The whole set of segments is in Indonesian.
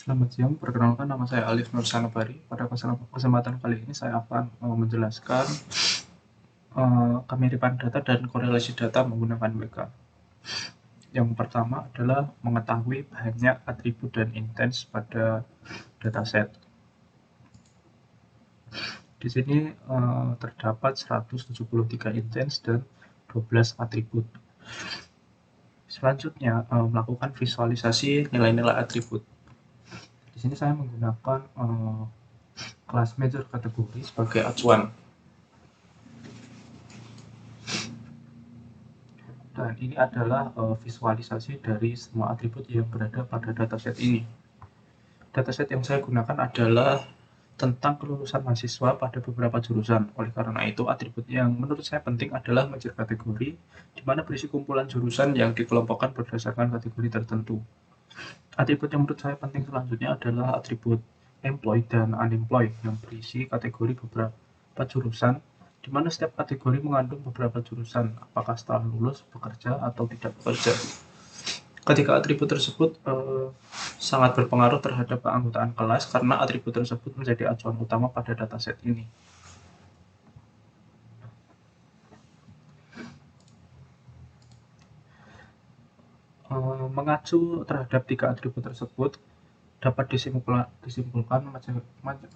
Selamat siang, perkenalkan nama saya Alif Nur Sanabari. Pada kesempatan kali ini saya akan menjelaskan kemiripan data dan korelasi data menggunakan WK. Yang pertama adalah mengetahui banyak atribut dan intens pada dataset. Di sini terdapat 173 intens dan 12 atribut. Selanjutnya melakukan visualisasi nilai-nilai atribut. Di sini saya menggunakan kelas measure kategori sebagai acuan. Dan ini adalah visualisasi dari semua atribut yang berada pada dataset ini. Dataset yang saya gunakan adalah tentang kelulusan mahasiswa pada beberapa jurusan. Oleh karena itu, atribut yang menurut saya penting adalah measure kategori, di mana berisi kumpulan jurusan yang dikelompokkan berdasarkan kategori tertentu. Atribut yang menurut saya penting selanjutnya adalah atribut employed dan unemployed yang berisi kategori beberapa jurusan, di mana setiap kategori mengandung beberapa jurusan, apakah setelah lulus, bekerja, atau tidak bekerja. Ketika atribut tersebut sangat berpengaruh terhadap keanggotaan kelas karena atribut tersebut menjadi acuan utama pada dataset ini. Mengacu terhadap tiga atribut tersebut, dapat disimpulkan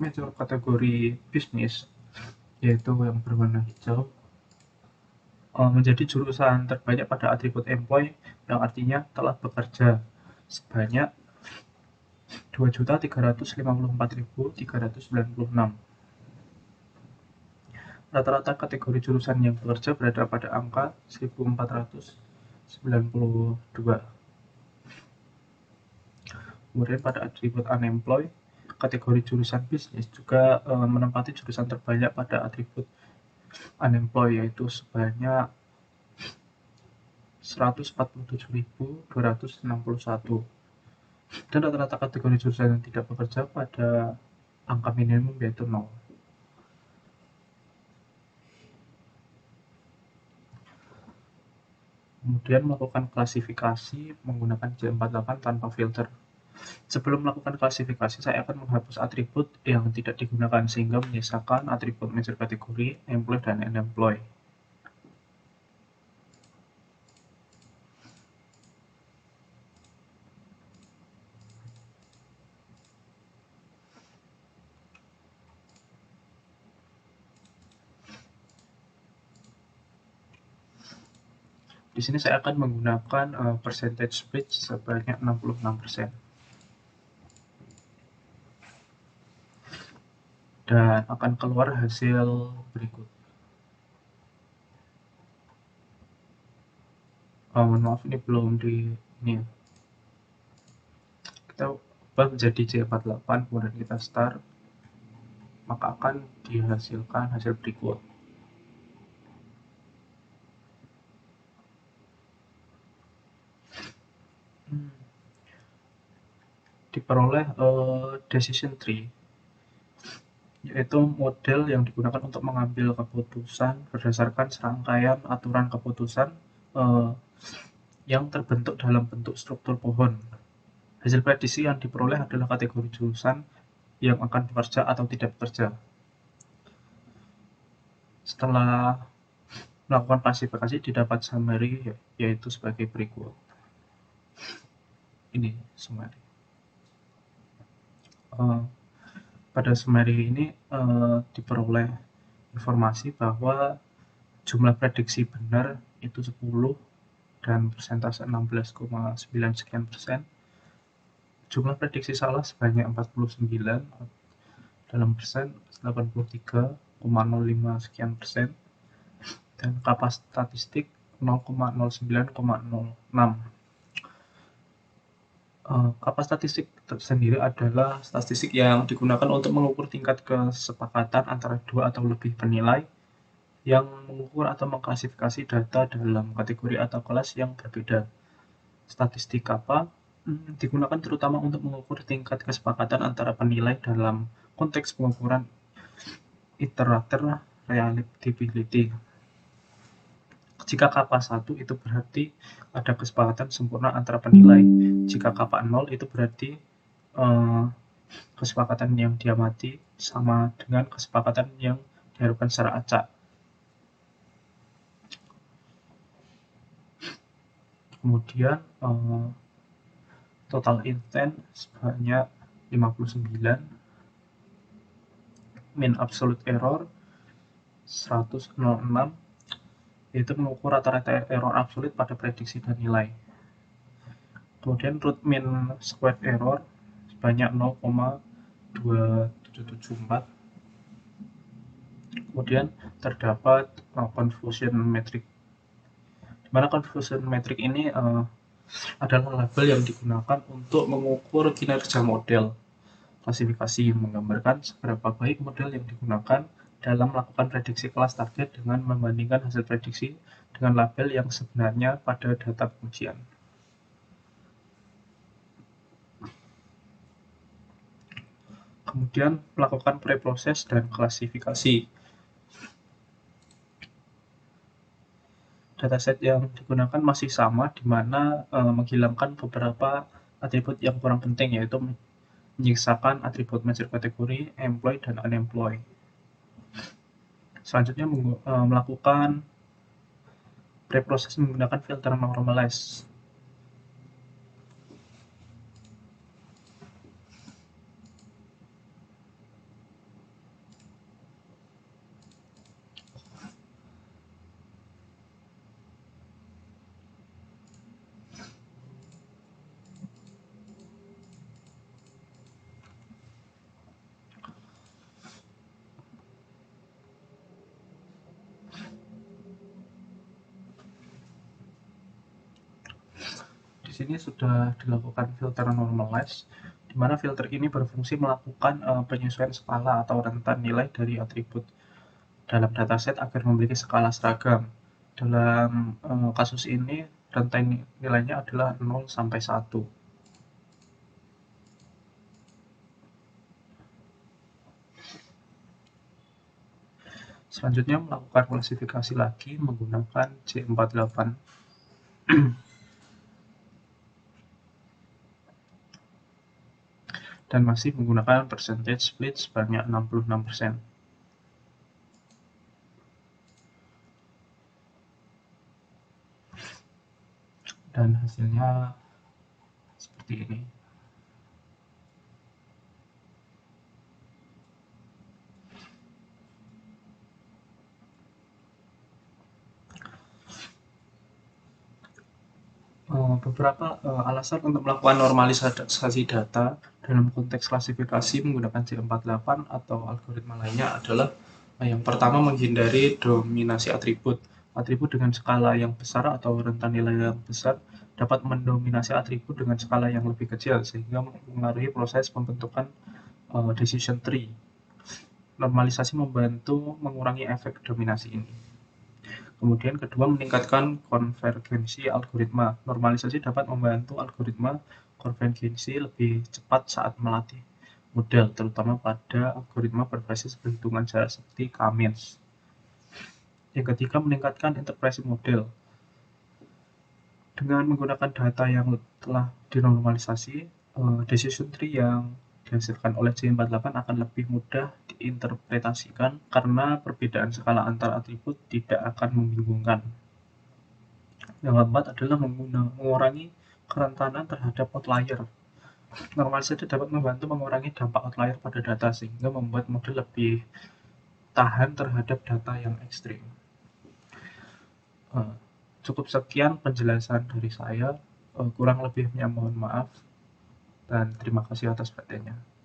major kategori bisnis, yaitu yang berwarna hijau, menjadi jurusan terbanyak pada atribut employ, yang artinya telah bekerja sebanyak 2.354.396. Rata-rata kategori jurusan yang bekerja berada pada angka 1.492. Kemudian pada atribut unemployed, kategori jurusan bisnis juga menempati jurusan terbanyak pada atribut unemployed, yaitu sebanyak 147.261. Dan rata-rata kategori jurusan yang tidak bekerja pada angka minimum yaitu 0. Kemudian melakukan klasifikasi menggunakan J48 tanpa filter. Sebelum melakukan klasifikasi, saya akan menghapus atribut yang tidak digunakan sehingga menyisakan atribut measure kategori, employed, dan unemployed. Di sini saya akan menggunakan percentage split sebanyak 66%. Dan akan keluar hasil berikut. Mohon maaf, ini belum ini. Kita ubah menjadi J48, kemudian kita start, maka akan dihasilkan hasil berikut. Diperoleh decision tree, yaitu model yang digunakan untuk mengambil keputusan berdasarkan serangkaian aturan keputusan yang terbentuk dalam bentuk struktur pohon. Hasil prediksi yang diperoleh adalah kategori jurusan yang akan bekerja atau tidak bekerja. Setelah melakukan klasifikasi, didapat summary, yaitu sebagai berikut. Ini summary. Pada summary ini diperoleh informasi bahwa jumlah prediksi benar itu 10 dan persentase 16,9 sekian persen. Jumlah prediksi salah sebanyak 49 dalam persen 83,05 sekian persen, dan kapas statistik 0,09,06. Kapas statistik sendiri adalah statistik yang digunakan untuk mengukur tingkat kesepakatan antara dua atau lebih penilai yang mengukur atau mengklasifikasi data dalam kategori atau kelas yang berbeda. Statistik kappa digunakan terutama untuk mengukur tingkat kesepakatan antara penilai dalam konteks pengukuran iterator reliability. Jika kappa 1 itu berarti ada kesepakatan sempurna antara penilai. Jika kappa 0 itu berarti kesepakatan yang diamati sama dengan kesepakatan yang diharapkan secara acak. Kemudian total intent sebanyak 59, mean absolute error 106, yaitu mengukur rata-rata error absolut pada prediksi dan nilai. Kemudian root mean squared error sebanyak 0,2774. Kemudian terdapat confusion metric, di mana confusion metric ini adalah label yang digunakan untuk mengukur kinerja model klasifikasi, menggambarkan seberapa baik model yang digunakan dalam melakukan prediksi kelas target dengan membandingkan hasil prediksi dengan label yang sebenarnya pada data pengujian. Kemudian melakukan preproses dan klasifikasi. Dataset yang digunakan masih sama, di mana menghilangkan beberapa atribut yang kurang penting, yaitu menyisakan atribut measure kategori, employee, dan unemployed. Selanjutnya melakukan preproses menggunakan filter normalize. Di sini sudah dilakukan filter normalize, di mana filter ini berfungsi melakukan penyesuaian skala atau rentan nilai dari atribut dalam dataset agar memiliki skala seragam. Dalam kasus ini, rentan nilainya adalah 0 sampai 1. Selanjutnya melakukan klasifikasi lagi menggunakan C48. Dan masih menggunakan percentage split sebanyak 66%. Dan hasilnya seperti ini. Beberapa alasan untuk melakukan normalisasi data dalam konteks klasifikasi menggunakan C48 atau algoritma lainnya adalah yang pertama, menghindari dominasi atribut. Atribut dengan skala yang besar atau rentan nilai yang besar dapat mendominasi atribut dengan skala yang lebih kecil, sehingga mengaruhi proses pembentukan decision tree. Normalisasi membantu mengurangi efek dominasi ini. Kemudian kedua, meningkatkan konvergensi algoritma. Normalisasi dapat membantu algoritma konvergensi lebih cepat saat melatih model, terutama pada algoritma berbasis perhitungan jarak seperti K-means. Yang ketiga, meningkatkan interpretasi model. Dengan menggunakan data yang telah dinormalisasi, decision tree yang dihasilkan oleh C48 akan lebih mudah diinterpretasikan karena perbedaan skala antar atribut tidak akan membingungkan. Yang keempat adalah mengurangi kerentanan terhadap outlier. Normalisasi dapat membantu mengurangi dampak outlier pada data, sehingga membuat model lebih tahan terhadap data yang ekstrim. Cukup sekian penjelasan dari saya, kurang lebihnya mohon maaf, dan terima kasih atas perhatiannya.